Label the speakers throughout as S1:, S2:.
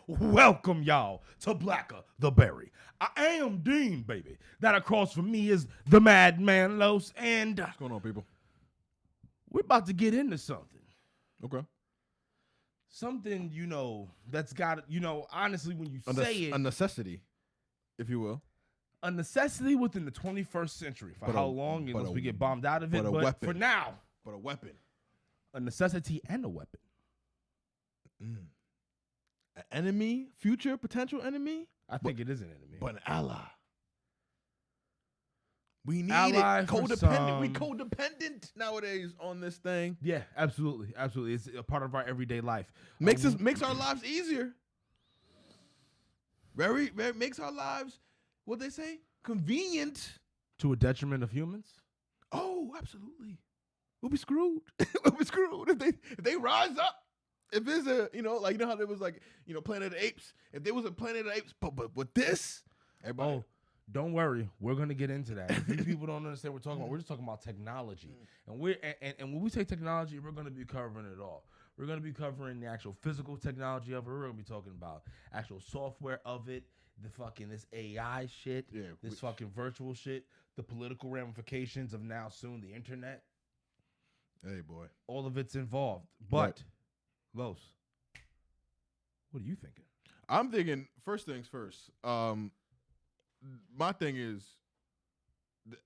S1: Welcome y'all to Blacker the Berry. I am Dean, baby. That across from me is the Madman Los, and
S2: What's going on, people?
S1: we're about to get into something.
S2: Okay.
S1: Something, that's got, honestly, when you say it,
S2: A necessity, if you will.
S1: a necessity within the 21st century for how long unless we get bombed out of it. But for now,
S2: But a weapon.
S1: a necessity and a weapon.
S2: An enemy, future potential enemy,
S1: I think it is an enemy.
S2: but an ally. We need
S1: Ally
S2: it.
S1: for
S2: Codependent. We
S1: some.
S2: codependent nowadays on this thing.
S1: Yeah, absolutely. Absolutely. It's a part of our everyday life.
S2: Makes our lives easier. Very makes our lives, what they say, convenient.
S1: To a detriment of humans?
S2: Oh, absolutely. We'll be screwed. We'll be screwed if they rise up. If there's a, how there was Planet of the Apes. If there was a Planet of the Apes, but with this, everybody.
S1: Oh, don't worry. We're going to get into that. If you people don't understand what we're talking about, we're just talking about technology. And when we say technology, we're going to be covering it all. We're going to be covering the actual physical technology of it. We're going to be talking about actual software of it, this AI shit, this fucking virtual shit, the political ramifications of now soon the internet.
S2: Hey, boy.
S1: All of it's involved. But, Los, what are you thinking?
S2: I'm thinking, first things first. My thing is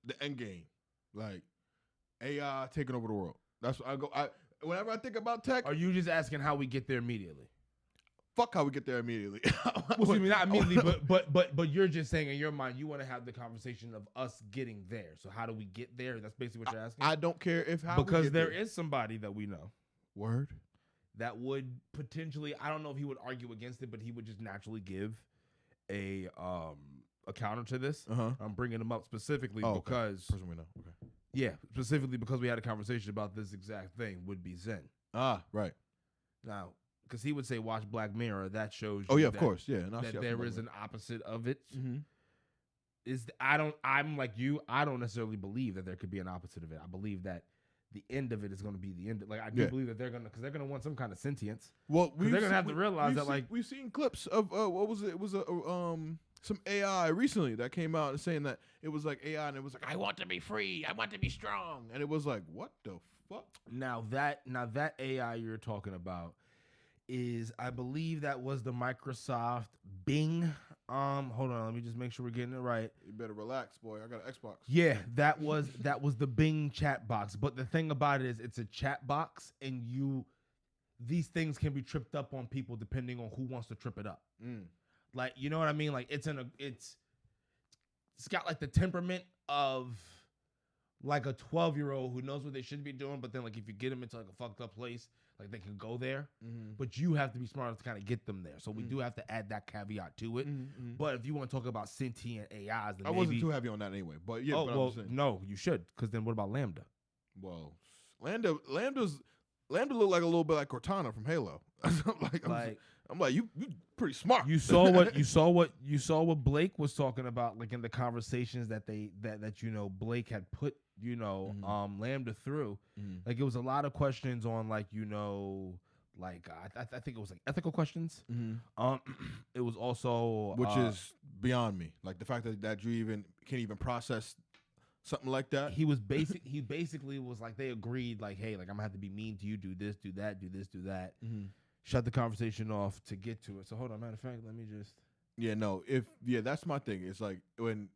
S2: the end game, like AI taking over the world. That's what I go. Whenever I think about tech,
S1: Are you just asking how we get there immediately?
S2: fuck how we get there immediately.
S1: Well, excuse me, not immediately, but you're just saying in your mind you want to have the conversation of us getting there. So how do we get there? That's basically what you're asking.
S2: I don't care if how
S1: because
S2: we get
S1: there
S2: there.
S1: is somebody that we know
S2: Word.
S1: that would potentially. I don't know if he would argue against it, but he would just naturally give a counter to this. I'm bringing him up specifically because
S2: person we know. Okay.
S1: specifically because we had a conversation about this exact thing. Would be Zen.
S2: Ah, right.
S1: Now, because he would say, "Watch Black Mirror." That shows.
S2: Oh
S1: you
S2: yeah, of
S1: that-
S2: course. Yeah. And
S1: that there is an opposite of it.
S2: Mm-hmm.
S1: I'm like you. I don't necessarily believe that there could be an opposite of it. I believe that the end of it is going to be the end. Like I do believe that they're gonna want some kind of sentience.
S2: Well,
S1: they're gonna have to realize that
S2: we've seen clips of what was it? It was some AI recently that came out and saying that it was like AI and it was like, I want to be free, I want to be strong, and it was like, what the fuck?
S1: Now that AI you're talking about is, I believe that was the Microsoft Bing. Hold on, let me just make sure we're getting it right.
S2: You better relax, boy. I got an Xbox.
S1: Yeah, that was the Bing chat box. But the thing about it is, it's a chat box, and these things can be tripped up on people depending on who wants to trip it up. Like, you know what I mean? Like it's got like the temperament of like a 12-year-old who knows what they should be doing, but then like if you get them into like a fucked up place, like they can go there. But you have to be smart enough to kind of get them there. So we do have to add that caveat to it. But if you want to talk about sentient AIs, then
S2: I wasn't too heavy on that anyway. But yeah, but I'm saying.
S1: No, you should, because then what about Lambda?
S2: Well, Lambda looked like a little bit like Cortana from Halo. I'm like you pretty smart.
S1: You saw what Blake was talking about, like in the conversations that Blake had put Lambda through. Like it was a lot of questions on I think it was like ethical questions. It was also
S2: which is beyond me. Like the fact that you even can't even process something like that.
S1: He basically was like, they agreed like, hey, like I'm gonna have to be mean to you, do this, do that, do this, do that. Shut the conversation off to get to it. So hold on, matter of fact, let me just.
S2: Yeah, no. That's my thing. It's like when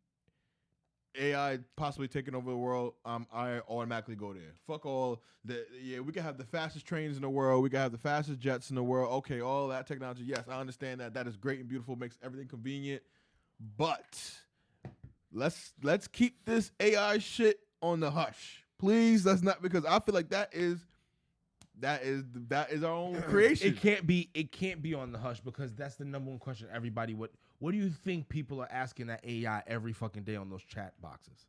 S2: AI possibly taking over the world, I automatically go there. Fuck all we can have the fastest trains in the world. We can have the fastest jets in the world. Okay, all that technology. Yes, I understand that. That is great and beautiful. Makes everything convenient. But let's keep this AI shit on the hush, please. That's not, because I feel like that is our own creation.
S1: It can't be on the hush, because that's the number one question everybody would. What do you think people are asking that AI every fucking day on those chat boxes?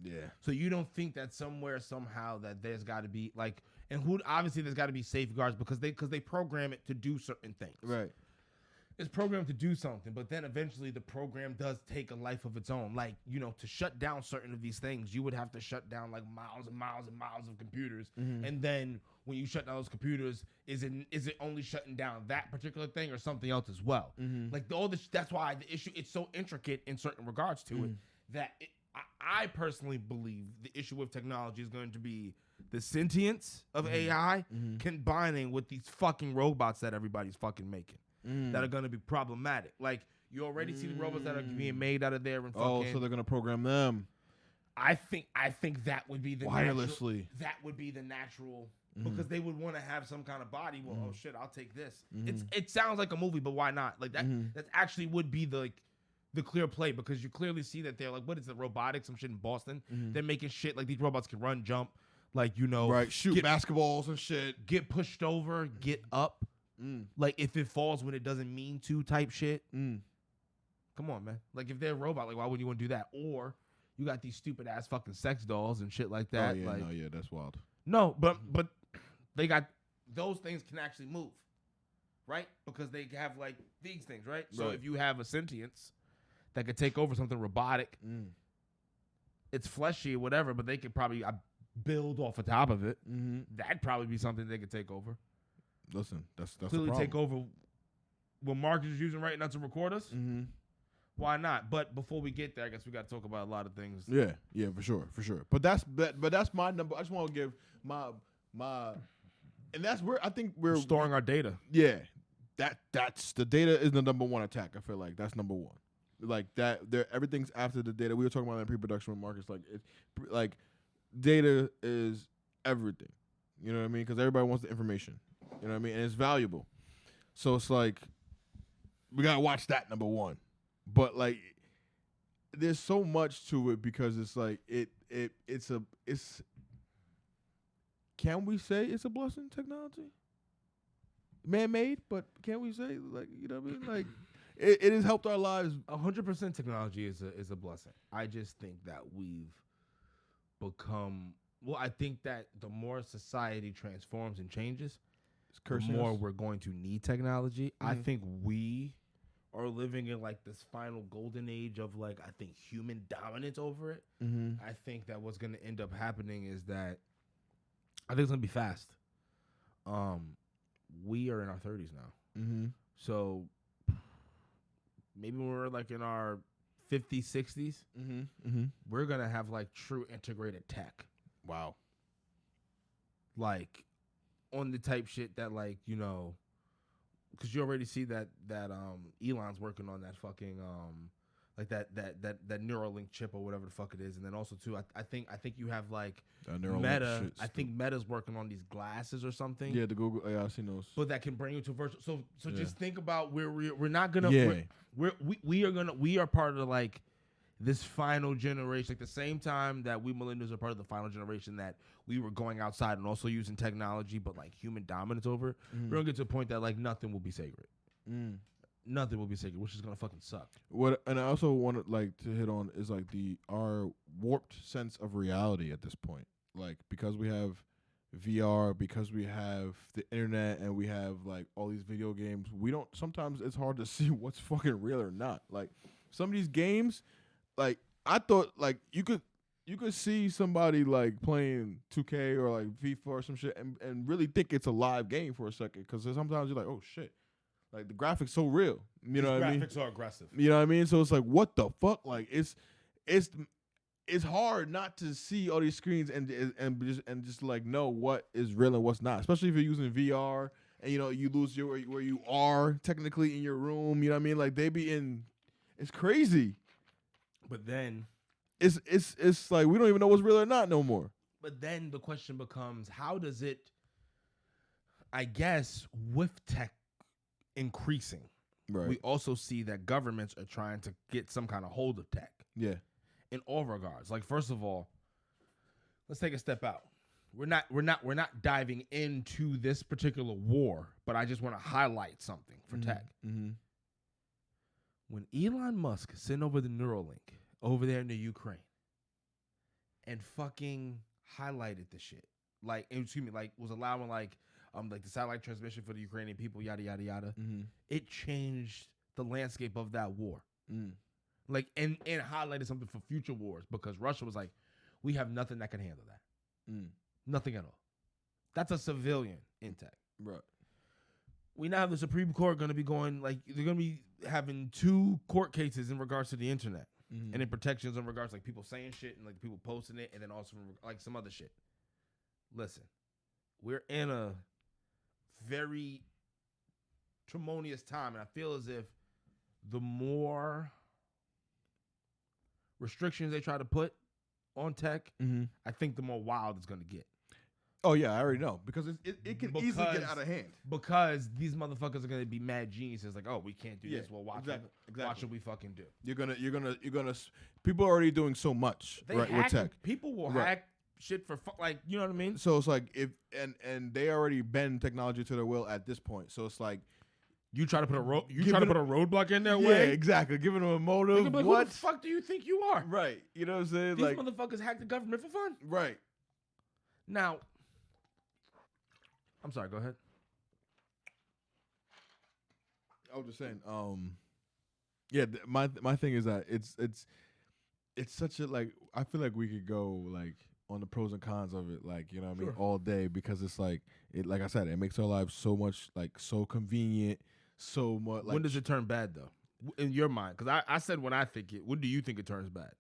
S2: Yeah.
S1: So you don't think that somewhere, somehow, that there's got to be like, and who obviously there's got to be safeguards because they program it to do certain things.
S2: Right.
S1: It's programmed to do something, but then eventually the program does take a life of its own. Like, to shut down certain of these things, you would have to shut down like miles and miles and miles of computers. And then when you shut down those computers, is it only shutting down that particular thing or something else as well? Like all this, that's why the issue, it's so intricate in certain regards to it that I personally believe the issue with technology is going to be the sentience of AI combining with these fucking robots that everybody's fucking making. That are going to be problematic. Like, you already see the robots that are being made out of there and fucking...
S2: Oh, so they're going to program them.
S1: I think that would be the
S2: wirelessly.
S1: That would be the natural... Because they would want to have some kind of body. Well, oh shit, I'll take this. It sounds like a movie, but why not? Like, that actually would be the clear play, because you clearly see that they're like, what is it, robotics, some shit in Boston? They're making shit like these robots can run, jump, like,
S2: right, shoot basketballs and shit.
S1: Get pushed over, get up. Like, if it falls when it doesn't mean to type shit. Come on, man. Like, if they're a robot, like, why would you want to do that? Or you got these stupid ass fucking sex dolls and shit like that.
S2: Oh, yeah,
S1: like,
S2: that's wild.
S1: No, but they got, those things can actually move, right? Because they have, like, these things, right? So if you have a sentience that could take over something robotic, it's fleshy or whatever, but they could probably build off the top of it. That'd probably be something they could take over.
S2: Listen, that's
S1: clearly take over what Mark is using right now to record us. Why not? But before we get there, I guess we got to talk about a lot of things.
S2: Yeah, for sure. But that's my number. I just want to give my, and that's where I think we're
S1: storing our data.
S2: Yeah, that's the data is the number one attack. I feel like that's number one. Like that, everything's after the data. We were talking about that in pre-production with Marcus. Like data is everything. You know what I mean? Because everybody wants the information. You know what I mean? And it's valuable. So it's like, we got to watch that, number one. But, like, there's so much to it, because it's like, can we say it's a blessing, technology? Man-made, but can we say, like, you know what I mean? Like, it has helped our lives.
S1: 100% technology is a blessing. I just think that we've become, well, I think that the more society transforms and changes, the more we're going to need technology. I think we are living in like this final golden age of like, I think, human dominance over it. I think that what's going to end up happening is that I think it's going to be fast. We are in our 30s now. So maybe when we're like in our 50s, 60s, we're going to have like true integrated tech.
S2: Wow.
S1: Like, on the type shit that, like, because you already see that Elon's working on that fucking like that Neuralink chip or whatever the fuck it is, and then also too, I think you have like Meta. I think Meta's working on these glasses or something.
S2: Yeah, the Google. Yeah, I've seen those.
S1: But that can bring you to virtual. So just think about where we're not gonna.
S2: Yeah.
S1: We are part of like this final generation, like the same time that we millennials are part of the final generation that we were going outside and also using technology, but like human dominance over it. We're gonna get to a point that like nothing will be sacred. Nothing will be sacred, which is gonna fucking suck.
S2: And I also wanted like to hit on is like our warped sense of reality at this point. Like, because we have VR, because we have the internet, and we have like all these video games, sometimes it's hard to see what's fucking real or not. Like, some of these games, like, I thought like you could see somebody like playing 2K or like FIFA or some shit and really think it's a live game for a second, because sometimes you're like, oh shit, like the graphics so real. You know what I mean?
S1: Graphics are aggressive.
S2: You know what I mean? So it's like, what the fuck? Like, it's hard not to see all these screens and just like know what is real and what's not, especially if you're using VR and you lose where you are technically in your room. You know what I mean? Like, it's crazy.
S1: But then
S2: it's like we don't even know what's real or not no more.
S1: But then the question becomes, how does it, I guess, with tech increasing,
S2: right,
S1: we also see that governments are trying to get some kind of hold of tech.
S2: Yeah.
S1: In all regards. Like, first of all, let's take a step out. We're not diving into this particular war, but I just want to highlight something for tech. When Elon Musk sent over the Neuralink over there in the Ukraine and fucking highlighted the shit, like, was allowing like the satellite transmission for the Ukrainian people, yada yada yada. It changed the landscape of that war.
S2: Mm.
S1: Like, and highlighted something for future wars because Russia was like, we have nothing that can handle that. Nothing at all. That's a civilian intact.
S2: Right.
S1: We now have the Supreme Court going to be going, like, they're going to be having 2 court cases in regards to the internet and in protections in regards to, like, people saying shit and, like, people posting it and then also, like, some other shit. Listen, we're in a very tremendous time, and I feel as if the more restrictions they try to put on tech, I think the more wild it's going to get.
S2: Oh, yeah, I already know. Because it can easily get out of hand.
S1: Because these motherfuckers are going to be mad geniuses. Like, oh, we can't do this. Well, watch what we fucking do.
S2: You're gonna. People are already doing so much, right, with tech.
S1: People will hack shit for like, you know what I mean?
S2: So it's like and they already bend technology to their will at this point. So it's like
S1: you try to put a roadblock in their way.
S2: Yeah, exactly. Giving them a motive.
S1: Like,
S2: what
S1: who the fuck do you think you are?
S2: Right. You know what I'm saying?
S1: These
S2: like
S1: motherfuckers hack the government for fun.
S2: Right.
S1: Now, I'm sorry. Go ahead.
S2: I was just saying. Yeah. My thing is that it's such a, like, I feel like we could go like on the pros and cons of it, like, you know what I mean, all day, because it's like like I said, it makes our lives so much, like, so convenient, so much. Like,
S1: when does it turn bad though, in your mind? Because I said when I think it. When do you think it turns bad?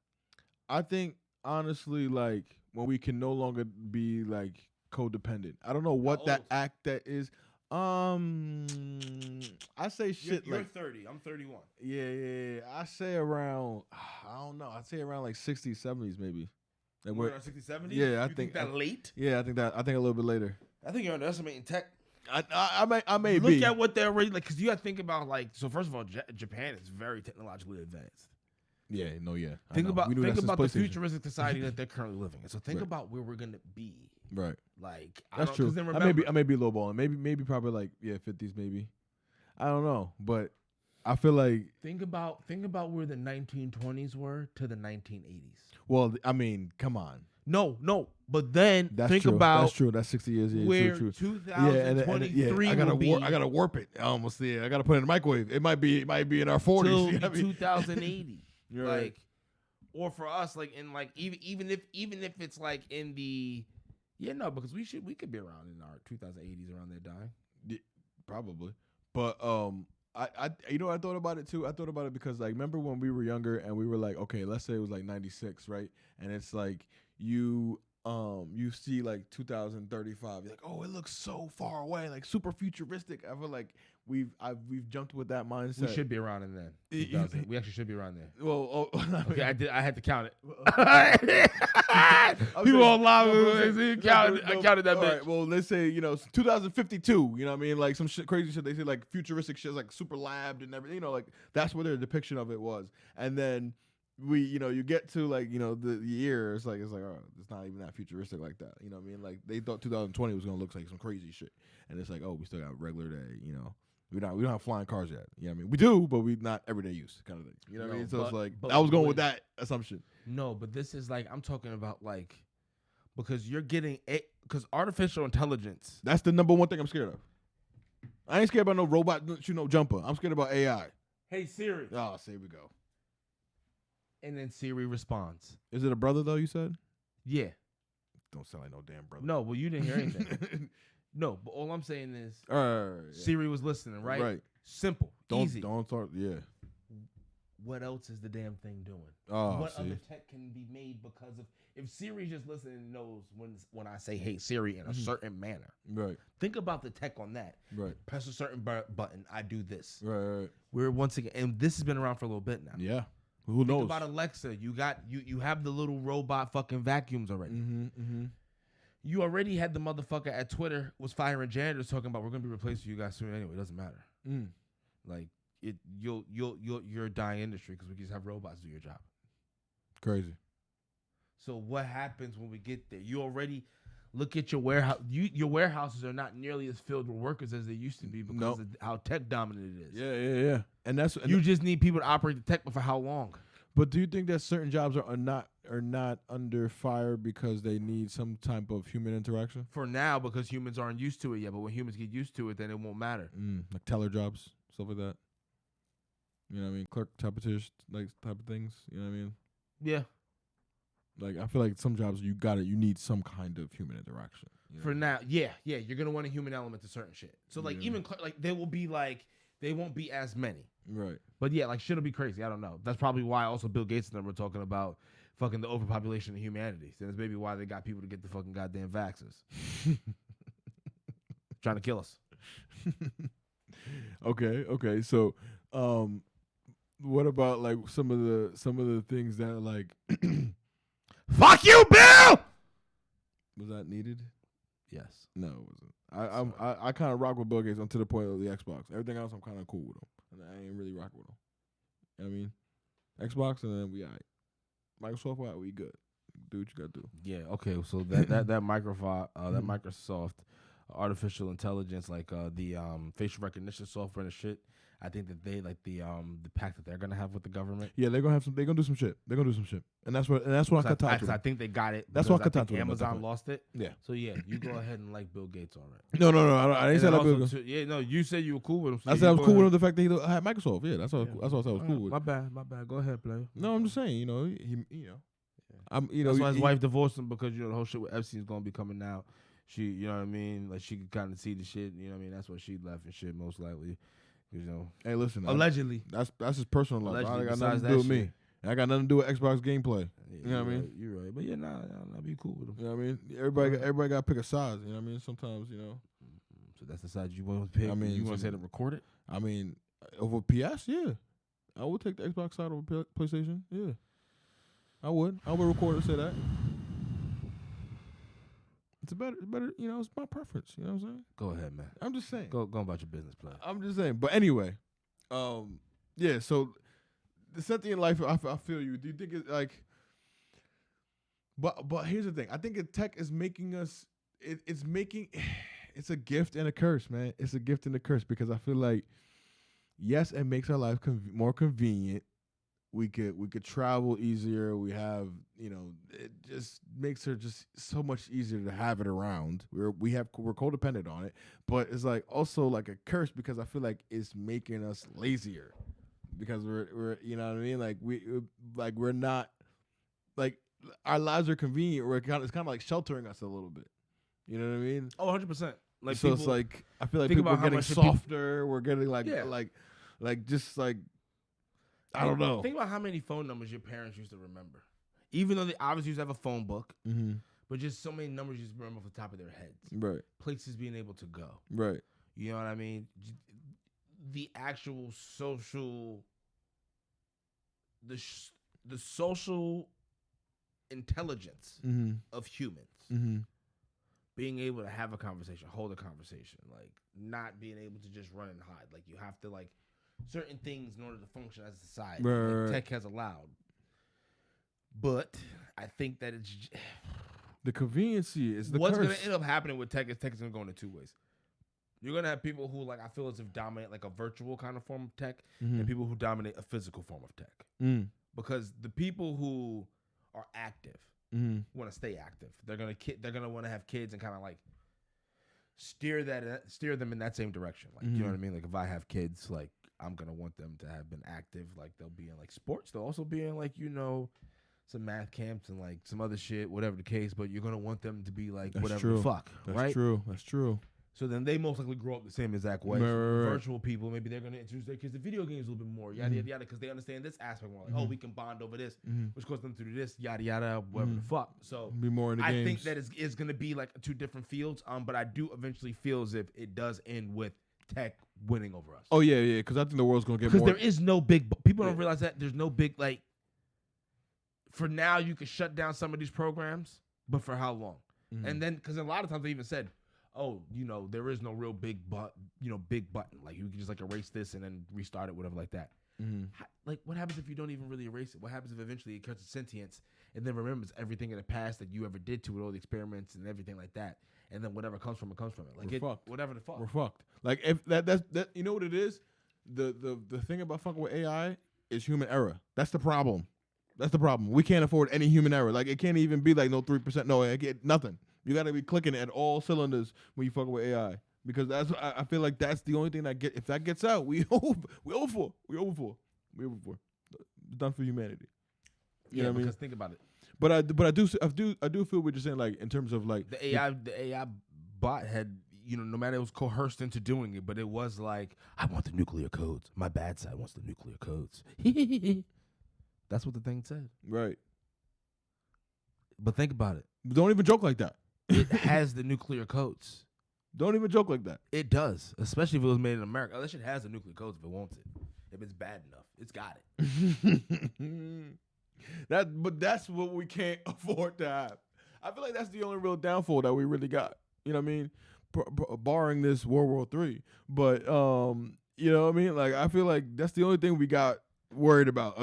S2: I think honestly, like, when we can no longer be like codependent. I don't know what that act that is. I say shit.
S1: You're
S2: like
S1: 30. I'm 31.
S2: Yeah. I say around. I don't know. I'd say around like 60s, 70s maybe.
S1: Like we're around 60s, 70s.
S2: Yeah,
S1: I think that late.
S2: Yeah, I think a little bit later.
S1: I think you're underestimating tech.
S2: I may
S1: look
S2: be.
S1: at what they're already like, because you got to think about, like, so first of all, Japan is very technologically advanced.
S2: Yeah, no, yeah.
S1: Think about the futuristic society that they're currently living in. So think about where we're gonna be.
S2: Right.
S1: Like,
S2: that's true. I may be lowballing. Maybe probably like 50s maybe. I don't know, but I feel like
S1: think about where the 1920s were to the 1980s.
S2: Well, I mean, come on.
S1: No, but then think
S2: true.
S1: about
S2: that's true. That's 60 years. Yeah,
S1: where
S2: true.
S1: 2023
S2: I gotta warp it. I almost I gotta put it in the microwave. It might be in our 40s.
S1: You know 2080.
S2: You're
S1: like,
S2: right.
S1: Or for us, like, in like even if it's like in the because we could be around in our 2080s around there dying.
S2: Yeah, probably. But I you know, I thought about it too. I thought about it because, like, remember when we were younger and we were like, okay, let's say it was like 96, right? And it's like you see like 2035, you're like, oh, it looks so far away, like super futuristic. I feel like we've jumped with that mindset.
S1: We should be around in then. We actually should be around there.
S2: Well,
S1: okay, I had to count it. People online, I counted that.
S2: All right, well, let's say 2052. You know what I mean? Like some crazy shit. They say like futuristic shit, like super labbed and everything. Like that's what their depiction of it was. And then you get to like the year. It's like oh, it's not even that futuristic like that. You know what I mean? Like they thought 2020 was gonna look like some crazy shit, and it's like, oh, we still got regular day. We don't have flying cars yet. You know what I mean? We do, but we not everyday use kind of thing. You know what I mean? So it's like I was going with that assumption.
S1: No, but this is like I'm talking about, like, because you're getting because artificial intelligence.
S2: That's the number one thing I'm scared of. I ain't scared about no robot jumper. I'm scared about AI.
S1: Hey Siri.
S2: Oh, so here we go.
S1: And then Siri responds.
S2: Is it a brother though? You said?
S1: Yeah.
S2: Don't sound like no damn brother.
S1: No, well, you didn't hear anything. No, but all I'm saying is,
S2: yeah.
S1: Siri was listening, right?
S2: Right.
S1: Simple, easy.
S2: Don't start. Yeah.
S1: What else is the damn thing doing?
S2: Oh,
S1: what other tech can be made because of if Siri just listening and knows when I say "Hey Siri" in a certain manner?
S2: Right.
S1: Think about the tech on that.
S2: Right.
S1: Press a certain button. I do this.
S2: Right.
S1: We're once again, and this has been around for a little bit now.
S2: Yeah. Who knows?
S1: Think about Alexa. You have the little robot fucking vacuums already.
S2: Mm-hmm.
S1: You already had the motherfucker at Twitter was firing janitors talking about we're gonna be replacing you guys soon anyway. It doesn't matter. Like you're a dying industry because we just have robots do your job.
S2: Crazy.
S1: So what happens when we get there? You already look at your warehouse. Your warehouses are not nearly as filled with workers as they used to be because of how tech dominant it is.
S2: Yeah. And you
S1: just need people to operate the tech, but for how long?
S2: But do you think that certain jobs are not under fire because they need some type of human interaction?
S1: For now, because humans aren't used to it yet. But when humans get used to it, then it won't matter.
S2: Like teller jobs, stuff like that. You know what I mean? Clerk type of things. You know what I mean?
S1: Yeah.
S2: Like I feel like some jobs you need some kind of human interaction.
S1: For now, yeah, you're gonna want a human element to certain shit. So like even like there will be like they won't be as many.
S2: Right.
S1: But yeah, like shit'll be crazy. I don't know. That's probably why also Bill Gates and them were talking about fucking the overpopulation of humanity. So that's maybe why they got people to get the fucking goddamn vaxxers. Trying to kill us.
S2: Okay. So, what about like some of the things that are like,
S1: fuck you, Bill.
S2: Was that needed?
S1: Yes.
S2: No, it wasn't. I kind of rock with Bill Gates until the point of the Xbox. Everything else, I'm kind of cool with him. And I ain't really rocking with him. You know what I mean? Xbox, and then we all right. Microsoft, we good. Do what you gotta do.
S1: Yeah. Okay. So that Microsoft artificial intelligence, like the facial recognition software and shit. I think that they like the pact that they're gonna have with the government.
S2: Yeah, they're gonna do some shit. And that's what I could talk to.
S1: I think they got it.
S2: That's what I could talk to.
S1: Amazon lost it.
S2: Yeah.
S1: So yeah, you go ahead and like Bill Gates on it.
S2: No. I didn't say like Bill Gates.
S1: Yeah, no, you said you were cool with him. So
S2: I said I was cool with the fact that he had Microsoft. Yeah, that's what I said I was cool with.
S1: My bad. Go ahead, play.
S2: No, I'm just saying.
S1: That's why his wife divorced him because the whole shit with Epstein's gonna be coming out. She, you know what I mean? Like she could kind of see the shit. You know what I mean? That's why she left and shit most likely.
S2: Hey, listen.
S1: Allegedly.
S2: That's his personal life. I got nothing to do with
S1: shit.
S2: me. I got nothing to do with Xbox gameplay.
S1: Yeah,
S2: you know what I mean?
S1: You're right. But yeah, I'll be cool with him.
S2: You know what I mean? Everybody got to pick a size. You know what I mean? Sometimes,
S1: So that's the side you want to pick.
S2: I mean,
S1: you want to say to record it?
S2: I mean, over PS, yeah. I would take the Xbox side over PlayStation. Yeah. I would record it and say that. It's better, it's my preference. You know what I'm saying?
S1: Go ahead, man.
S2: I'm just saying.
S1: Go about your business plan.
S2: I'm just saying. But anyway, yeah, so the sentient life, I feel you. Do you think it's like, but here's the thing. I think tech is making us, it's a gift and a curse, man. It's a gift and a curse because I feel like, yes, it makes our life more convenient. We could travel easier. We have, it just makes her just so much easier to have it around. We're codependent on it, but it's like also like a curse because I feel like it's making us lazier because we're you know what I mean? Like we're not like our lives are convenient. It's kind of like sheltering us a little bit. You know what I mean?
S1: Oh, 100%.
S2: Like so it's like I feel like people are getting softer. We're getting like just like. I don't know.
S1: Think about how many phone numbers your parents used to remember. Even though they obviously used to have a phone book, but just so many numbers you just remember off the top of their heads.
S2: Right.
S1: Places being able to go.
S2: Right.
S1: You know what I mean? The actual social, the social intelligence of humans. Being able to have a conversation, hold a conversation, like not being able to just run and hide. Like you have to like certain things in order to function as a society. Right. Tech has allowed. But I think that it's
S2: the conveniency is the
S1: what's
S2: curse.
S1: Going to end up happening with tech is going to go in two ways. You're going to have people who like I feel as if dominate like a virtual kind of form of tech and people who dominate a physical form of tech. Because the people who are active want to stay active. They're going to want to have kids and kind of like steer them in that same direction. Like you know what I mean? Like if I have kids, like I'm gonna want them to have been active. Like they'll be in like sports. They'll also be in like some math camps and like some other shit, whatever the case. But you're gonna want them to be like whatever the fuck.
S2: That's true. That's true.
S1: So then they most likely grow up the same exact way.
S2: Right.
S1: Virtual people, maybe they're gonna introduce their kids to video games a little bit more, yada yada yada, because they understand this aspect more. Like, we can bond over this, which causes them to do this, yada yada, whatever the fuck. So
S2: be more in the games.
S1: I think that it's gonna be like two different fields. But I do eventually feel as if it does end with tech winning over us.
S2: Oh yeah, because I think the world's gonna get more.
S1: Because there is no big. People don't realize that there's no big like. For now, you can shut down some of these programs, but for how long? And then, because a lot of times they even said, "Oh, there is no real big button. Like you can just like erase this and then restart it, whatever, like that." Like, what happens if you don't even really erase it? What happens if eventually it cuts to sentience and then remembers everything in the past that you ever did to it, all the experiments and everything like that, and then whatever comes from it comes from it. Like whatever the fuck.
S2: We're fucked. Like if that's you know what it is? The thing about fucking with AI is human error. That's the problem. We can't afford any human error. Like it can't even be like no 3%. No, I get nothing. You got to be clicking at all cylinders when you fucking with AI because I feel like that's the only thing that if that gets out, we over for. Way before. It's done for humanity. You
S1: Yeah,
S2: know what I mean?
S1: because think about it.
S2: But I do feel what you're saying, like in terms of like
S1: The AI bot had, no matter it was coerced into doing it, but it was like, I want the nuclear codes. My bad side wants the nuclear codes. That's what the thing said.
S2: right.
S1: But think about it.
S2: Don't even joke like that.
S1: It has the nuclear codes.
S2: Don't even joke like that.
S1: It does, especially if it was made in America. Unless it has the nuclear codes if it wants it. If it's bad enough, it's got it.
S2: But that's what we can't afford to have. I feel like that's the only real downfall that we really got. You know what I mean? Barring this World War III. But you know what I mean? Like I feel like that's the only thing we got worried about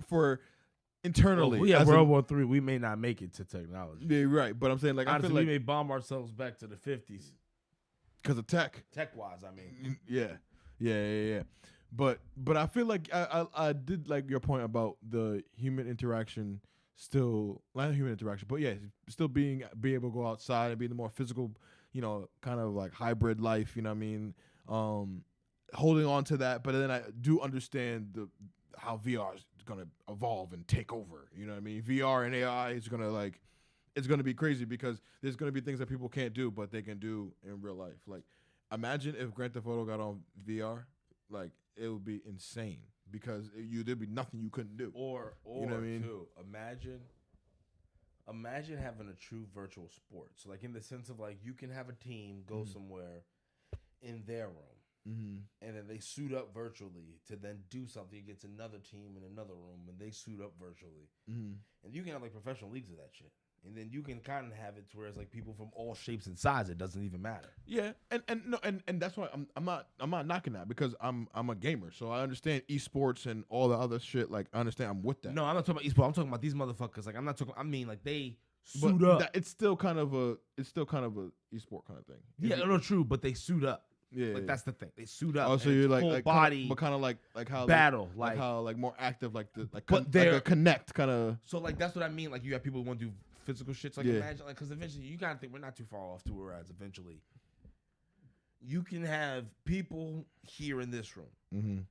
S2: for internally.
S1: Well, we have World War III. We may not make it to technology.
S2: Yeah, right. But I'm saying like
S1: honestly,
S2: I feel like
S1: we may bomb ourselves back to the 50s.
S2: Because of tech.
S1: Tech-wise, I mean.
S2: Yeah. But I feel like I did like your point about the human interaction still, not human interaction, but yeah, still be able to go outside and be the more physical, kind of like hybrid life, you know what I mean? Holding on to that, but then I do understand how VR is going to evolve and take over, you know what I mean? VR and AI is going to it's going to be crazy because there's going to be things that people can't do, but they can do in real life. Like, imagine if Grand Theft Auto got on VR, like, it would be insane because there'd be nothing you couldn't do.
S1: Or
S2: you know what I mean?
S1: Too, imagine having a true virtual sport. So, like, in the sense of, like, you can have a team go somewhere in their room, and then they suit up virtually to then do something against another team in another room, and they suit up virtually. And you can have, like, professional leagues of that shit. And then you can kind of have it to where it's like people from all shapes and sizes. It doesn't even matter.
S2: Yeah, and that's why I'm not knocking that because I'm a gamer, so I understand esports and all the other shit. Like I understand, I'm with that.
S1: No, I'm not talking about esports. I'm talking about these motherfuckers. Like I'm not talking. I mean, like they suit up.
S2: It's still kind of a esport kind of thing.
S1: Yeah, no, true, but they suit up.
S2: Yeah,
S1: like that's the thing. They suit up.
S2: Oh, so you're
S1: full
S2: like
S1: body,
S2: but kind of like how
S1: battle,
S2: like how like more active, like
S1: but
S2: like a connect kind of.
S1: So like that's what I mean. Like you have people who want to do physical shit. So like imagine like because eventually you gotta think we're not too far off to whereas eventually you can have people here in this room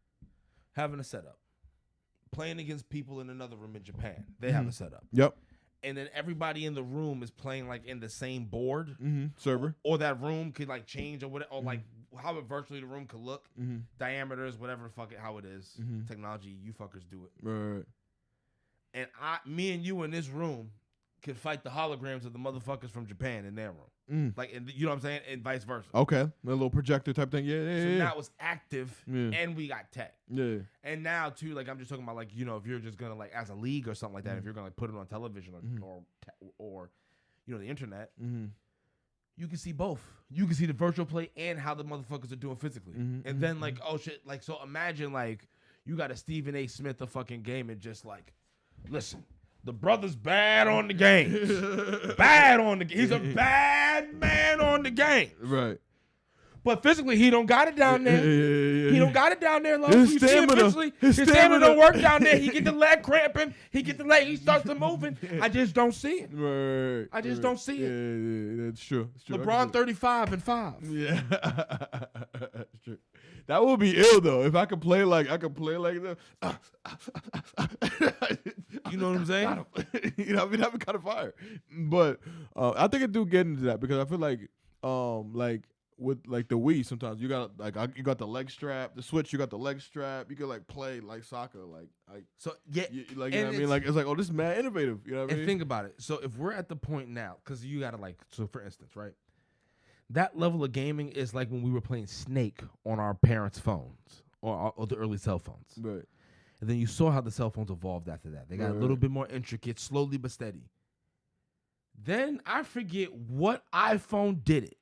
S1: having a setup, playing against people in another room in Japan. They have a setup.
S2: Yep.
S1: And then everybody in the room is playing like in the same board
S2: server,
S1: or that room could like change or whatever, or like how it virtually the room could look, diameters, whatever the fuck it, how it is, technology, you fuckers do it.
S2: Right.
S1: And me and you in this room could fight the holograms of the motherfuckers from Japan in their room, like, and you know what I'm saying, and vice versa.
S2: Okay, a little projector type thing. Yeah.
S1: So now it's active, and we got tech.
S2: Yeah.
S1: And now too, like I'm just talking about, like if you're just gonna like as a league or something like that, if you're gonna like put it on television or the internet, you can see both. You can see the virtual play and how the motherfuckers are doing physically, and then like oh shit, like so imagine like you got a Stephen A. Smith a fucking game and just like, listen. The brother's bad on the game. He's a bad man on the game.
S2: Right.
S1: But physically, he don't got it down there.
S2: Yeah.
S1: He don't got it down there.
S2: His stamina
S1: don't work down there. He get the leg cramping. He starts to moving. I just don't see it.
S2: Right.
S1: I just don't see it.
S2: Yeah, that's true.
S1: LeBron 35 and 5.
S2: Yeah. That's true. That would be ill though. If I could play like that.
S1: You know what I'm saying?
S2: I mean, that'd be kind of fire. But I think I do get into that because I feel like with like the Wii, sometimes you got you got the leg strap, the Switch, you got the leg strap. You could like play like soccer, like
S1: so yeah,
S2: you know what I mean? Like it's like, oh, this is mad innovative. You know what I mean?
S1: And think about it. So if we're at the point now, because you gotta like, so for instance, right? That level of gaming is like when we were playing Snake on our parents' phones or the early cell phones.
S2: Right.
S1: And then you saw how the cell phones evolved after that. They got a little bit more intricate, slowly but steady. Then I forget what iPhone did it.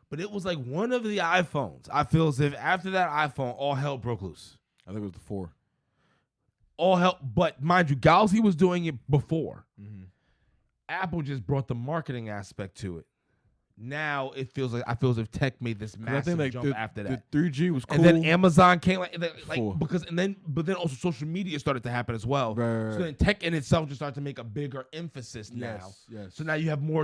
S1: But it was like one of the iPhones. I feel as if after that iPhone, all hell broke loose.
S2: I think it was the 4.
S1: All hell, but mind you, Galaxy was doing it before. Apple just brought the marketing aspect to it. Now it feels like I feel as if tech made this
S2: 'Cause I
S1: massive
S2: think like
S1: jump after that.
S2: the 3G was cool.
S1: And then Amazon came like
S2: Four.
S1: but then also social media started to happen as well.
S2: Right.
S1: So then tech in itself just started to make a bigger emphasis now.
S2: Yes.
S1: So now you have more,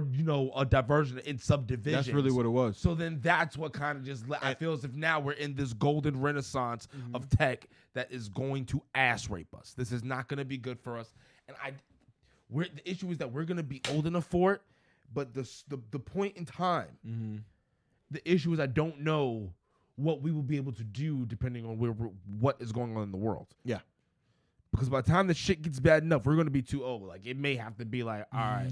S1: a diversion in subdivisions.
S2: That's really what it was.
S1: So then that's what kind of just I feel as if now we're in this golden renaissance of tech that is going to ass rape us. This is not going to be good for us. And the issue is that we're going to be old enough for it, but the point in time, the issue is I don't know what we will be able to do depending on what is going on in the world.
S2: Yeah.
S1: Because by the time the shit gets bad enough, we're going to be too old. Like, it may have to be like, all right,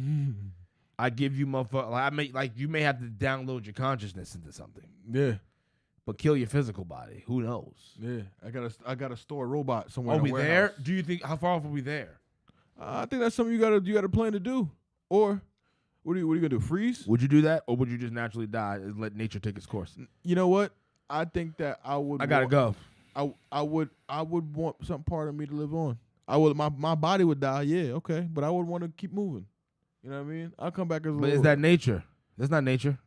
S1: I give you motherfucker. You may have to download your consciousness into something.
S2: Yeah.
S1: But kill your physical body. Who knows?
S2: Yeah. I gotta store a robot somewhere.
S1: Are
S2: in a
S1: we
S2: warehouse.
S1: there? Do you think, how far off are we there?
S2: I think that's something you gotta plan to do. Or what are you gonna do? Freeze?
S1: Would you do that? Or would you just naturally die and let nature take its course?
S2: You know what? I think that I would.
S1: I gotta go.
S2: I would want some part of me to live on. I would. My body would die. Yeah, okay, but I would want to keep moving. You know what I mean? I'll come back as.
S1: But is that nature? That's not nature.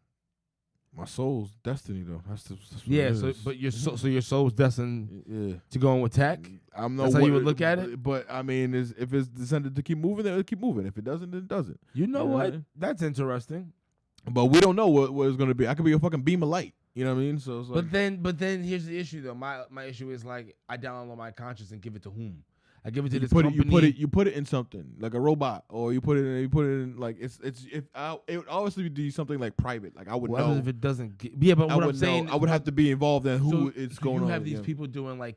S2: My soul's destiny, though. That's what
S1: Yeah.
S2: it
S1: So,
S2: is.
S1: but so your soul's destined to go in with tech.
S2: I'm
S1: That's how you would look at it?
S2: But I mean, if it's descended to keep moving, then it'll keep moving. If it doesn't, then it doesn't.
S1: You know
S2: You know
S1: what?
S2: what?
S1: That's interesting.
S2: But we don't know what it's gonna be. I could be a fucking beam of light. You know what I mean? So it's like,
S1: But then here's the issue though. My issue is like I download my conscience and give it to whom? I give it to
S2: you
S1: this
S2: put
S1: company.
S2: you put it in something like a robot, or you put it in like it would obviously be something like private. Like I would
S1: What
S2: know.
S1: happens if it doesn't? But what I'm saying,
S2: I would have to be involved in who it's going on.
S1: You have these
S2: yeah.
S1: people doing like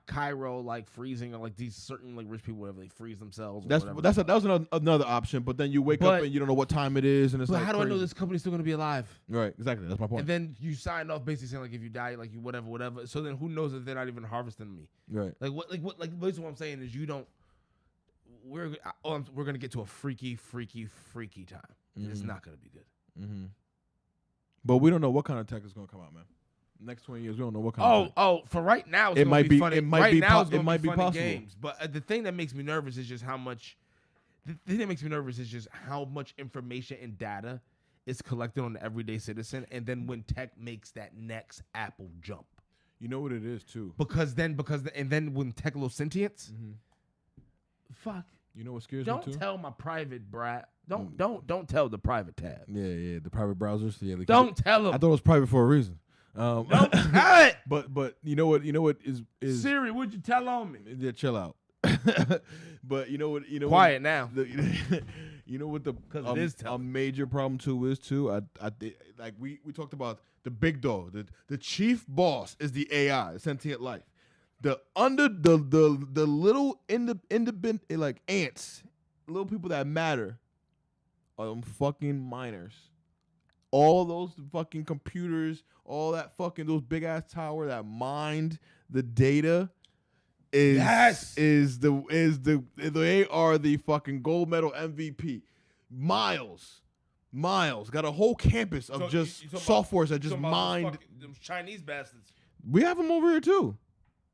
S1: Cairo, like freezing, or like these certain like rich people, whatever they freeze themselves. Or
S2: That was another option, but then you wake up
S1: But-
S2: and you don't know what time it is, and it's
S1: But
S2: like
S1: how do I know
S2: crazy.
S1: this company's still gonna be alive?
S2: Right, exactly. That's my point.
S1: And then you sign off basically saying like if you die, like you whatever. So then who knows if they're not even harvesting me?
S2: Right.
S1: Basically what I'm saying is you don't. We're gonna get to a freaky time. It's not gonna be good.
S2: Mm-hmm. But we don't know what kind of tech is going to come out, man. Next 20 years, we don't know what kind of tech.
S1: For right now,
S2: It might be-
S1: funny.
S2: it might
S1: right
S2: be
S1: now,
S2: po-
S1: it's gonna
S2: it might be
S1: funny
S2: possible.
S1: games. But the thing that makes me nervous is just how much. The thing that makes me nervous is just how much information and data is collected on the everyday citizen, and then when tech makes that next Apple jump.
S2: You know what it is, too.
S1: And then when tech low sentience, fuck.
S2: You know what scares me,
S1: Don't
S2: too?
S1: tell my private brat. Don't tell the private tab.
S2: Yeah, the private browsers. Yeah,
S1: Don't tell
S2: I
S1: them.
S2: thought it was private for a reason.
S1: Don't tell it.
S2: But you know what is
S1: Siri, what'd you tell on me?
S2: yeah, chill out. But you know what
S1: Quiet now.
S2: You know what the
S1: 'Cause it is tough.
S2: a major problem too is too. Like we talked about the big dog. The chief boss is the AI, sentient life. The little independent like ants, little people that matter, are them fucking miners. All those fucking computers, all that fucking those big ass tower that mined the data they are the fucking gold medal MVP. Miles got a whole campus of just softwares that just mined.
S1: Them Chinese bastards.
S2: We have them over here too.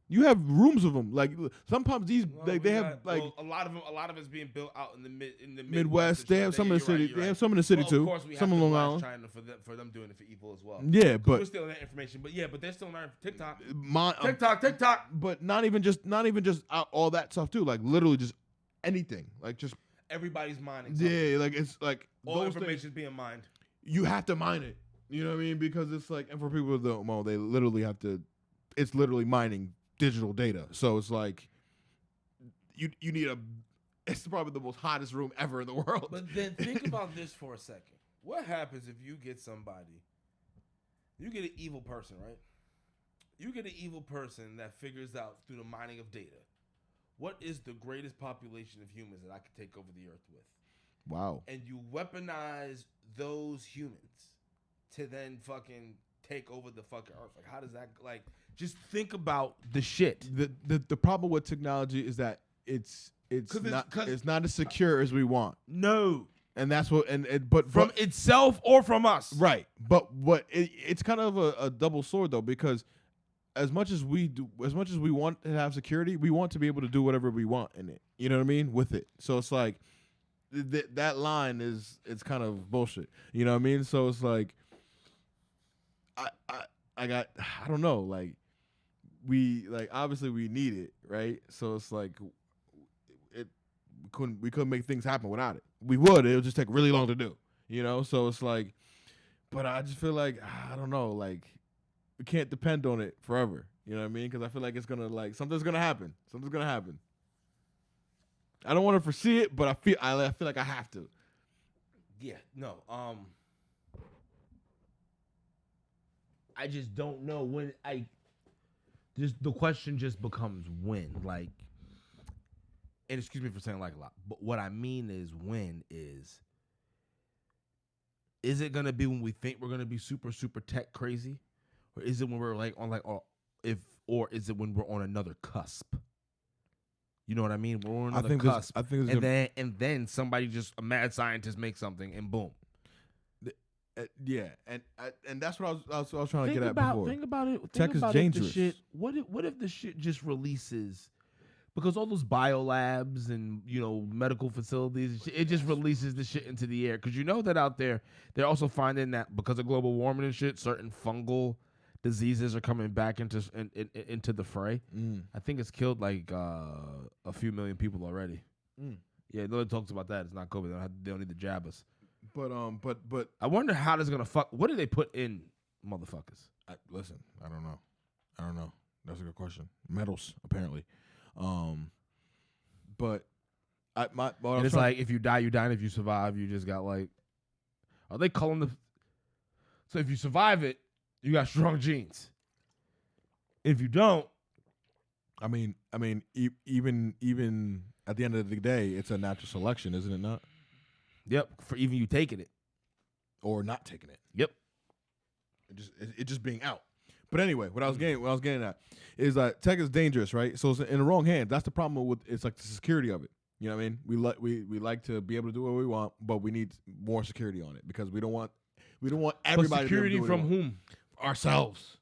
S2: You have rooms of them. Like sometimes these they have like
S1: a lot of it's being built out in the
S2: Midwest. They have some in the city. They have some in the city too.
S1: Of course, we
S2: some
S1: have
S2: in
S1: to
S2: Long
S1: blast
S2: Island.
S1: China for them doing it for evil as well.
S2: Yeah,
S1: We're
S2: but
S1: still in that information. But they're still learning TikTok. TikTok.
S2: But not even just all that stuff too. Like literally just anything. Like just
S1: Everybody's mining. Something.
S2: yeah. Like it's like
S1: All
S2: those
S1: information is
S2: things,
S1: being mined.
S2: you have to mine it. You know what I mean? Because it's like, and for people who don't know, they literally have to. It's literally mining digital data. So it's like you need it's probably the most hottest room ever in the world.
S1: But then think about this for a second. What happens if you get you get an evil person, right? You get an evil person that figures out through the mining of data, what is the greatest population of humans that I could take over the earth with?
S2: Wow.
S1: And you weaponize those humans to then fucking take over the fucking earth. Like, how does that, like, just think about the shit.
S2: The problem with technology is that it's not as secure as we want.
S1: No.
S2: And that's what but
S1: From itself or from us.
S2: right. But it's kind of a double sword though, because as much as we want to have security, we want to be able to do whatever we want in it. You know what I mean? With it. So it's like that line it's kind of bullshit. You know what I mean? So it's like I got I don't know, like we like obviously we need it, right? So it's like it we couldn't make things happen without it. We would, it would just take really long to do, you know? So it's like, but I just feel like I don't know, like we can't depend on it forever. You know what I mean? Because I feel like it's gonna like something's gonna happen. Something's gonna happen. I don't want to foresee it, but I feel like I have to.
S1: Yeah, no. I just don't know when just the question just becomes when, like, and excuse me for saying like a lot, but what I mean is when is it gonna be when we think we're gonna be super super tech crazy, or is it when we're like on like or is it when we're on another cusp? You know what I mean? We're on another cusp.
S2: I think
S1: and then somebody just a mad scientist makes something and boom.
S2: Yeah, and that's what I was trying to get at before.
S1: Think about it.
S2: Tech is dangerous.
S1: What if the shit just releases? Because all those biolabs and medical facilities, it just releases the shit into the air. Because you know that out there, they're also finding that because of global warming and shit, certain fungal diseases are coming back into the fray. I think it's killed like a few million people already. Yeah, nobody talks about that. It's not COVID. They don't need to jab us.
S2: But
S1: I wonder how this is gonna fuck. What do they put in motherfuckers?
S2: Listen, I don't know. That's a good question. Metals, apparently. But
S1: it's like if you die, you die, and if you survive, you just got like. Are they calling the? So if you survive it, you got strong genes. If you don't,
S2: I mean, even at the end of the day, it's a natural selection, isn't it not?
S1: Yep, for even you taking it
S2: or not taking it.
S1: Yep,
S2: it just being out. But anyway, what I was getting at is that tech is dangerous, right? So it's in the wrong hands. That's the problem with it's like the security of it. You know what I mean? We like to be able to do what we want, but we need more security on it because we don't want everybody.
S1: But security
S2: to be able to
S1: from whom?
S2: Ourselves.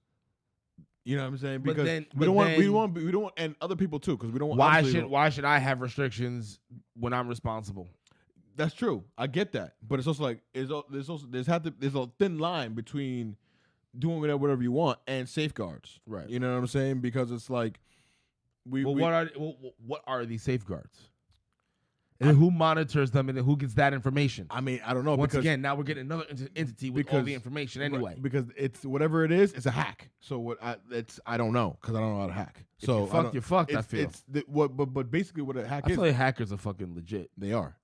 S2: You know what I'm saying?
S1: But
S2: Because
S1: then,
S2: we don't want, and other people too, because we don't want.
S1: Why should I have restrictions when I'm responsible?
S2: That's true. I get that, but it's also like there's a thin line between doing whatever you want and safeguards.
S1: Right.
S2: You know what I'm saying? Because it's like
S1: what are these safeguards? And who monitors them and who gets that information?
S2: I mean, I don't know.
S1: Once again, now we're getting another entity with all the information anyway.
S2: Right, because it's whatever it is, it's a hack. So I don't know because I don't know how to hack. So
S1: you're fucked. I feel.
S2: But basically what a hack is.
S1: I feel like hackers are fucking legit.
S2: They are.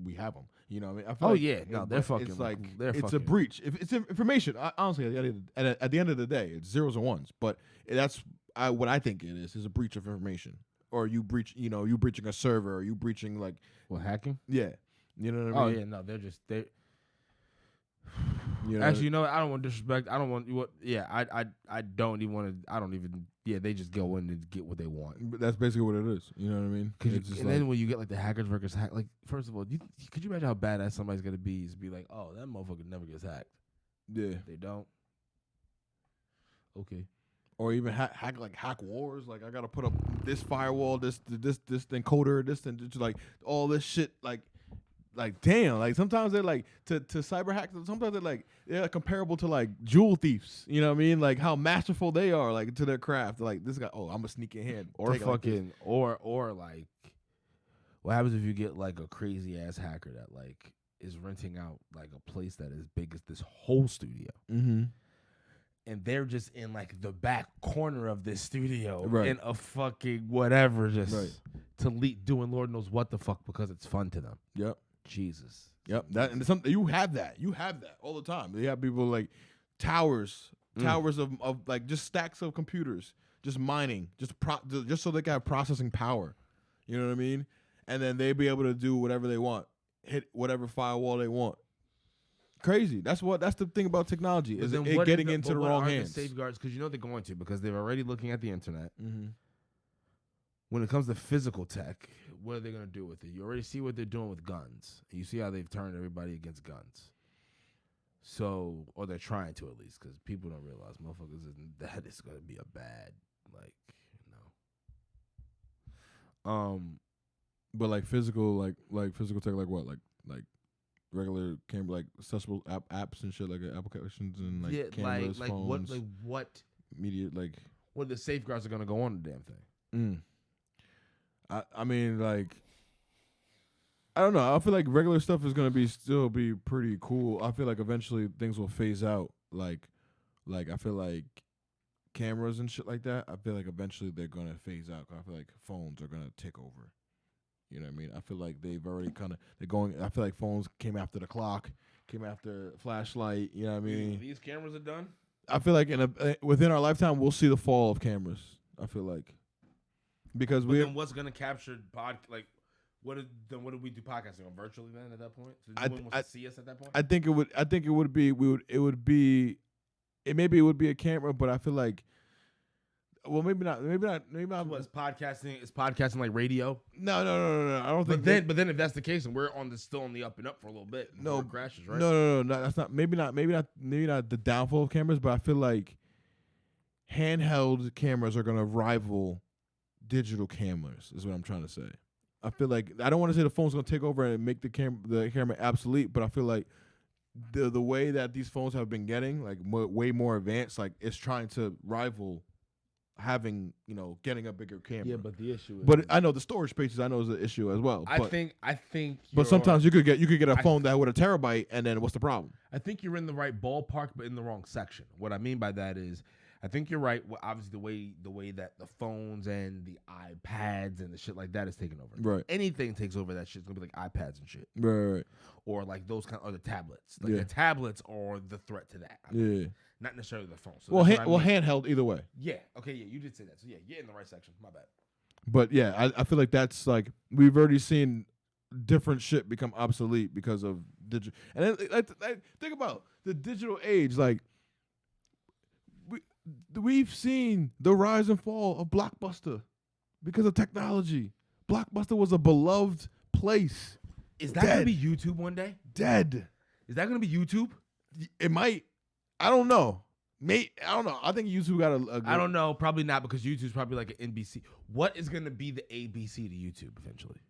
S2: We have them. You know what I mean? I feel
S1: they're fucking.
S2: It's like
S1: it's
S2: fucking. A breach. If it's information, honestly, at the end of the day, it's zeros and ones. But that's what I think it is a breach of information. Or you breaching a server, or you breaching like
S1: hacking?
S2: Yeah, you know what I mean.
S1: Oh yeah, no, they. Actually, you know what? I don't want disrespect. I don't want you. Yeah, I don't even want to. I don't even. Yeah, they just go in and get what they want.
S2: But that's basically what it is. You know what I mean?
S1: Then when you get like the hackers workers hack, like first of all, could you imagine how badass somebody's gonna be? Is be like, oh, that motherfucker never gets hacked.
S2: Yeah,
S1: they don't. Okay.
S2: Or even hack wars. Like I gotta put up this firewall, this encoder, this and just like all this shit. Like damn. Like sometimes they're like to cyber hack. Sometimes they're comparable to like jewel thieves. You know what I mean? Like how masterful they are. Like to their craft. Like this guy. Oh, I'm gonna sneak in here.
S1: Or fucking or like, what happens if you get like a crazy ass hacker that like is renting out like a place that is big as this whole studio.
S2: Mm-hmm.
S1: And they're just in like the back corner of this studio
S2: in
S1: a fucking whatever, just doing Lord knows what the fuck because it's fun to them.
S2: Yep.
S1: Jesus.
S2: Yep. That and something you have that all the time. You have people like towers of like just stacks of computers, just mining, just so they can have processing power. You know what I mean? And then they be able to do whatever they want, hit whatever firewall they want. Crazy. That's the thing about technology is it getting into the wrong hands.
S1: The safeguards, because they're going to, because they're already looking at the internet.
S2: Mm-hmm.
S1: When it comes to physical tech, what are they going to do with it? You already see what they're doing with guns. You see how they've turned everybody against guns. So, or they're trying to at least, because people don't realize motherfuckers that is going to be a bad,
S2: But like physical, like physical tech, like what, like regular camera, like accessible apps and shit, like applications and like
S1: Yeah,
S2: cameras, phones,
S1: what
S2: media, like.
S1: what the safeguards are gonna go on the damn thing?
S2: I mean, like, I don't know. I feel like regular stuff is gonna still be pretty cool. I feel like eventually things will phase out. Like I feel like cameras and shit like that. I feel like eventually they're gonna phase out. 'Cause I feel like phones are gonna take over. You know what I mean? I feel like they've already they're going. I feel like phones came after the clock, came after flashlight. You know what I mean?
S1: These cameras are done.
S2: I feel like within our lifetime we'll see the fall of cameras. I feel like because
S1: then what's gonna capture what did we do podcasting on virtually then at that point? So no one wants to see us at that point?
S2: I think it would be maybe it would be a camera, but I feel like maybe not.
S1: So is podcasting like radio?
S2: No. I don't think.
S1: But then if that's the case, and we're still on the up and up for a little bit,
S2: no
S1: it crashes, right?
S2: No, that's not. Maybe not the downfall of cameras, but I feel like handheld cameras are gonna rival digital cameras. Is what I'm trying to say. I feel like I don't want to say the phone's gonna take over and make the camera obsolete, but I feel like the way that these phones have been getting like way more advanced, like it's trying to rival having getting a bigger camera.
S1: Yeah, but the issue is.
S2: But I know the storage spaces I know is an issue as well.
S1: I think.
S2: But sometimes you could get a phone that with a terabyte, and then what's the problem?
S1: I think you're in the right ballpark, but in the wrong section. What I mean by that is, I think you're right. Well, obviously, the way that the phones and the iPads and the shit like that is taking over.
S2: Right.
S1: Anything takes over that shit's gonna be like iPads and shit.
S2: Right.
S1: Or like those or the tablets. Like the tablets are the threat to that. Not necessarily the phone. So
S2: handheld either way.
S1: Yeah. Okay. Yeah, you did say that. So yeah, you're in the right section. My bad.
S2: But yeah, I feel like that's like we've already seen different shit become obsolete because of digital. And then, think about the digital age. Like we've seen the rise and fall of Blockbuster because of technology. Blockbuster was a beloved place.
S1: Is that gonna be YouTube one day?
S2: Dead.
S1: Is that gonna be YouTube?
S2: It might. I don't know. I don't know. I think YouTube got a
S1: I don't know. Probably not, because YouTube's probably like an NBC. What is gonna be the ABC to YouTube eventually?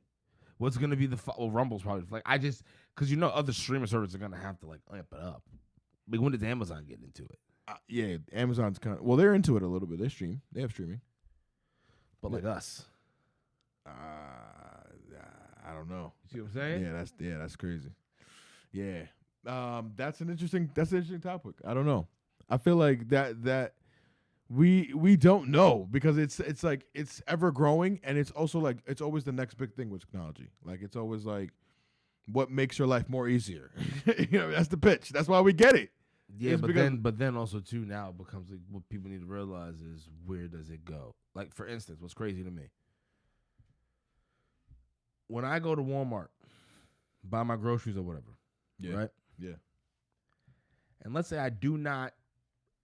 S1: What's gonna be Rumble's probably like because other streaming services are gonna have to like amp it up. Like when does Amazon get into it?
S2: Yeah, Amazon's they're into it a little bit. They stream. They have streaming.
S1: But like us.
S2: I don't know.
S1: You see what I'm saying?
S2: Yeah, that's crazy. Yeah. That's an interesting topic. I don't know. I feel like that we don't know because it's like it's ever growing, and it's also like it's always the next big thing with technology. Like it's always like what makes your life more easier. That's the pitch. That's why we get it.
S1: Yeah, but then also too now it becomes like what people need to realize is where does it go? Like for instance, what's crazy to me, when I go to Walmart, buy my groceries or whatever, right?
S2: Yeah.
S1: And let's say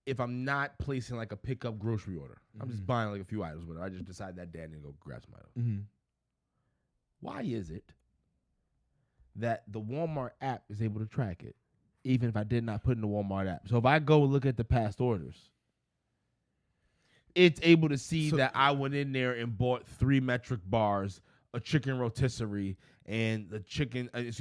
S1: if I'm not placing like a pickup grocery order, I'm just buying like a few items, whatever. I just decide that day to go grab some items. Why is it that the Walmart app is able to track it, even if I did not put in the Walmart app? So if I go look at the past orders, it's able to see that I went in there and bought 3 metric bars, a chicken rotisserie, and the chicken. The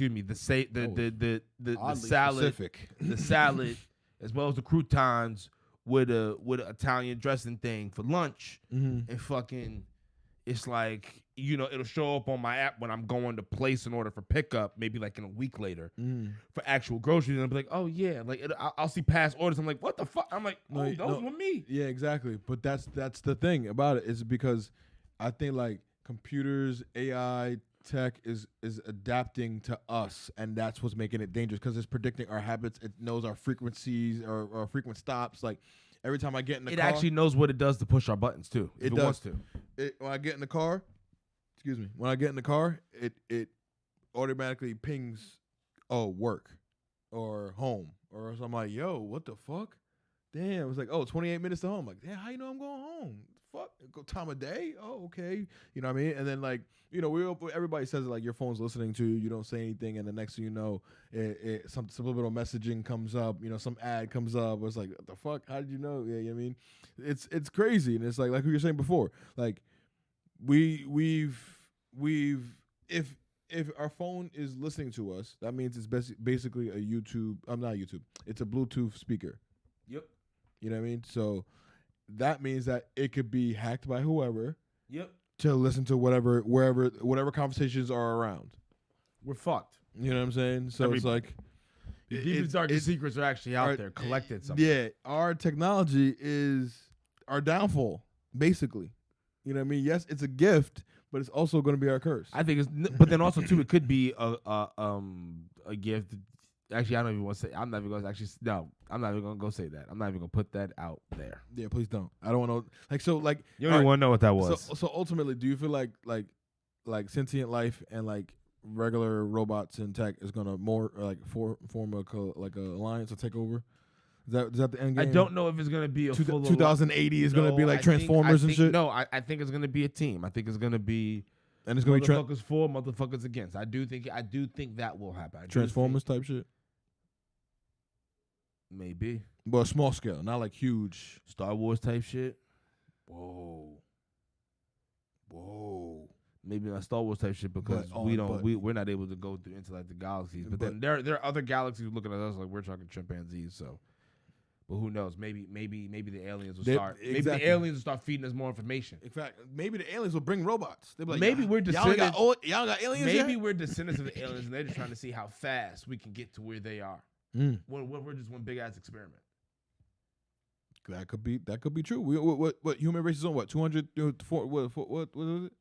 S1: salad,
S2: specific.
S1: the salad, as well as the croutons with a Italian dressing thing for lunch, and fucking. It's like, it'll show up on my app when I'm going to place an order for pickup, maybe like in a week later for actual groceries. And I'll be like, oh yeah, like I'll see past orders. I'm like, what the fuck? I'm like, those were me.
S2: Yeah, exactly. But that's the thing about it is because I think like computers, AI, tech is adapting to us, and that's what's making it dangerous because it's predicting our habits. It knows our frequencies or our frequent stops. Like every time I get in the car,
S1: it actually knows what it does to push our buttons too. If it wants to.
S2: When I get in the car, it automatically pings, work or home, or so I'm like, yo, what the fuck? Damn, it was like, 28 minutes to home. Like, damn, how you know I'm going home? Fuck, time of day? Oh, okay. You know what I mean? And then like, everybody says like your phone's listening to you. You don't say anything, and the next thing you know, some subliminal messaging comes up. Some ad comes up. It's like, what the fuck? How did you know? Yeah, you know what I mean? It's crazy, and it's like we were saying before. Like we've if if our phone is listening to us, that means it's basically a YouTube. I'm not YouTube. It's a Bluetooth speaker.
S1: Yep.
S2: You know what I mean? So that means that it could be hacked by whoever.
S1: Yep.
S2: To listen to whatever conversations are around.
S1: We're fucked.
S2: You know what I'm saying? So it's like
S1: the deepest, darkest secrets are actually out there, collected somewhere.
S2: Yeah, our technology is our downfall, basically. You know what I mean? Yes, it's a gift, but it's also going to be our curse.
S1: I think but then also too, it could be a gift. Actually, I don't even want to say. I'm not even going to actually. No, I'm not even going to go say that. I'm not even going to put that out there.
S2: Yeah, please don't. I don't want to. Like
S1: you don't even want to know what that was.
S2: So ultimately, do you feel like sentient life and like regular robots and tech is going to more like form a alliance or take over? Is that the end game?
S1: I don't know if it's going to be a full
S2: 2080 is going to be like Transformers and shit.
S1: No, I think it's going to be a team. I think it's going to be.
S2: And it's going to be
S1: motherfuckers for, motherfuckers against. I do think that will happen.
S2: Transformers type shit.
S1: Maybe.
S2: But small scale, not like huge.
S1: Star Wars type shit.
S2: Whoa.
S1: Maybe not Star Wars type shit because we're not able to go through into like the galaxies. But then there are other galaxies looking at us like we're talking chimpanzees. So, but who knows? Maybe the aliens will start. Exactly. Maybe the aliens will start feeding us more information.
S2: In fact, maybe the aliens will bring robots. They'll be like,
S1: maybe we're descendants.
S2: Y'all got aliens.
S1: Maybe
S2: yet?
S1: we're descendants of the aliens, and they're just trying to see how fast we can get to where they are. We're just one big ass experiment.
S2: That could be true. What human race is on? What 200? What was it?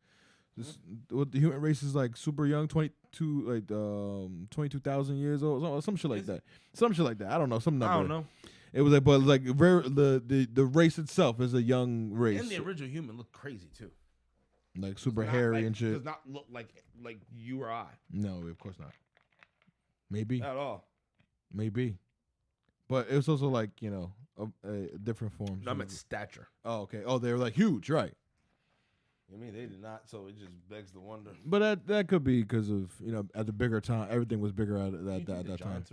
S2: What the human race is like super young, 22,000 years old, some shit like that. Some shit like that. I don't know. Some number.
S1: I don't know.
S2: It was like, but like the race itself is a young race.
S1: And the original human looked crazy too.
S2: Like super hairy and shit.
S1: Does not look like you or I.
S2: No, of course not. Maybe
S1: at all.
S2: Maybe, but it was also like a different form.
S1: No, I meant stature.
S2: Oh, okay. Oh, they were like huge, right?
S1: I mean, they did not, so it just begs the wonder.
S2: But that could be because of at the bigger time, everything was bigger at that time.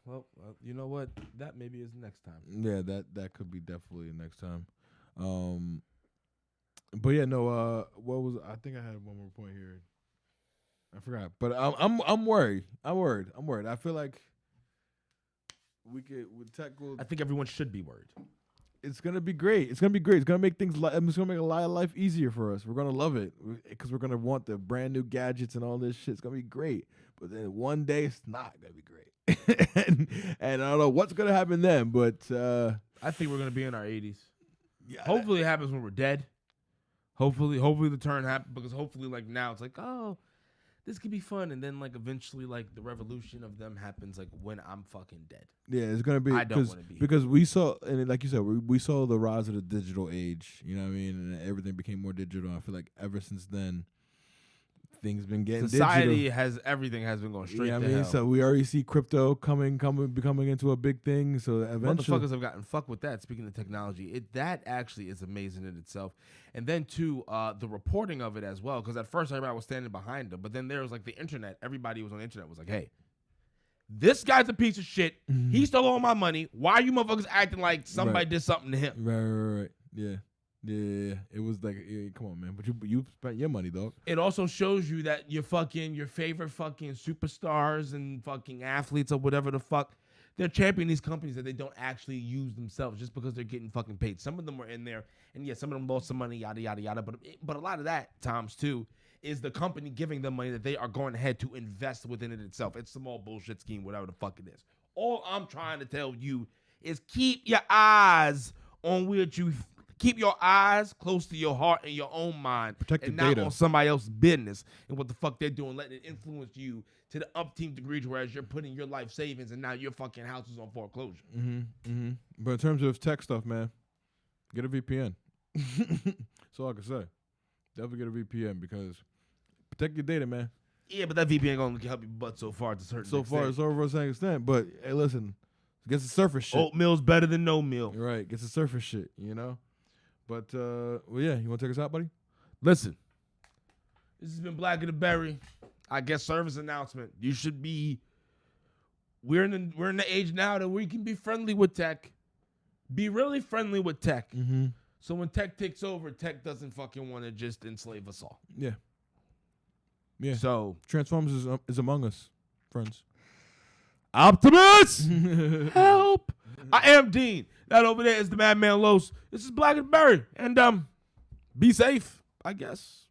S1: Well, you know what? That maybe is next time.
S2: Yeah, that could be definitely next time. But yeah, no. What was I think I had one more point here. I forgot, but I'm worried. I'm worried. I feel like we could with tech.
S1: I think everyone should be worried.
S2: It's gonna be great. It's gonna make things. It's gonna make a lot of life easier for us. We're gonna love it because we're gonna want the brand new gadgets and all this shit. It's gonna be great. But then one day it's not gonna be great. and I don't know what's gonna happen then. But
S1: I think we're gonna be in our 80s.
S2: Yeah.
S1: Hopefully it happens when we're dead. Hopefully the turn happens because hopefully like now it's like this could be fun, and then like eventually like the revolution of them happens like when I'm fucking dead.
S2: Yeah, it's gonna be.
S1: I don't want to be
S2: because we saw, and like you said, we saw the rise of the digital age. You know what I mean? And everything became more digital. I feel like ever since then, things been getting
S1: society
S2: digital.
S1: Everything has been going straight.
S2: Yeah,
S1: to hell.
S2: So we already see crypto becoming into a big thing. So eventually,
S1: motherfuckers have gotten fucked with that. Speaking of technology, that actually is amazing in itself. And then too, the reporting of it as well. Because at first everybody was standing behind them, but then there was like the internet. Everybody was on the internet was like, "Hey, this guy's a piece of shit.
S2: Mm-hmm.
S1: He stole all my money. Why are you motherfuckers acting like somebody did something to him?"
S2: Right. Yeah. It was like, come on, man. But you spent your money, dog.
S1: It also shows you that your favorite fucking superstars and fucking athletes or whatever the fuck, they're championing these companies that they don't actually use themselves just because they're getting fucking paid. Some of them were in there, and yeah, some of them lost some money, yada yada yada. But a lot of that times too is the company giving them money that they are going ahead to invest within it itself. It's some all bullshit scheme, whatever the fuck it is. All I'm trying to tell you is keep your eyes on what you. Keep your eyes close to your heart and your own mind.
S2: Protect
S1: and
S2: the
S1: not
S2: data.
S1: on somebody else's business and what the fuck they're doing, letting it influence you to the umpteenth degree to whereas you're putting your life savings and now your fucking house is on foreclosure.
S2: But in terms of tech stuff, man, get a VPN. That's all I can say. Definitely get a VPN because protect your data, man.
S1: Yeah, but that VPN gonna help you butt so far to a certain extent.
S2: To a certain extent. But hey, listen, get the surface shit.
S1: Oatmeal's better than no meal.
S2: Right, get the surface shit, But, well, yeah, you want to take us out, buddy?
S1: Listen, this has been Black of the Berry. I guess service announcement. You should be. We're in the age now that we can be friendly with tech. Be really friendly with tech.
S2: Mm-hmm.
S1: So when tech takes over, tech doesn't fucking want to just enslave us all.
S2: Yeah. Yeah.
S1: So
S2: Transformers is among us, friends.
S1: Optimus, help! I am Dean. That over there is the Madman Los. This is Black and Berry, and be safe, I guess.